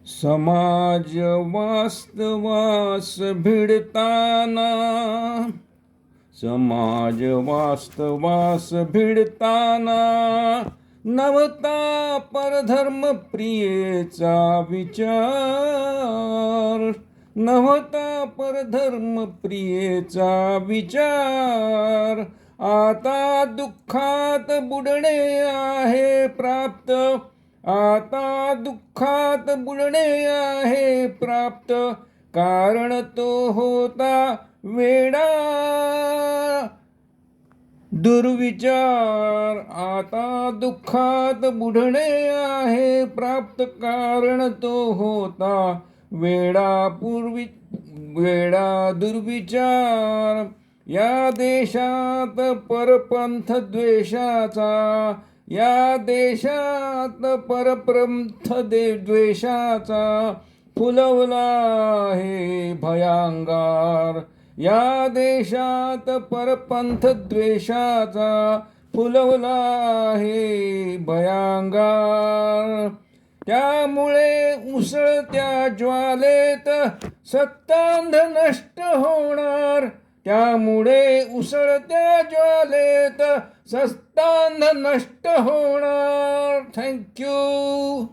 समाज वास्तवास भिडताना, समाज वास्तवास भिडताना, नवता परधर्म प्रियेचा विचार, नवता परधर्म प्रियेचा विचार, आता दुःखात बुडणे आहे प्राप्त, आता दुःखात बुडणे आहे प्राप्त, कारण तो होता वेडा दुर्विचार. आता दुःखात बुडणे आहे प्राप्त, कारण तो होता वेडा दुर्विचार. या देशात परपंथ द्वेषाचा, या देशात परपंथ द्वेषाचा फुलवला आहे भयंकर. या देशात परपंथ द्वेषाचा फुलवला आहे भयंकर. त्यामुळे उसळत्या ज्वालेत सत्तांध नष्ट होणार, त्यामुळे उसळत्या ज्वालेत सत्तांध नष्ट होणार. थँक्यू.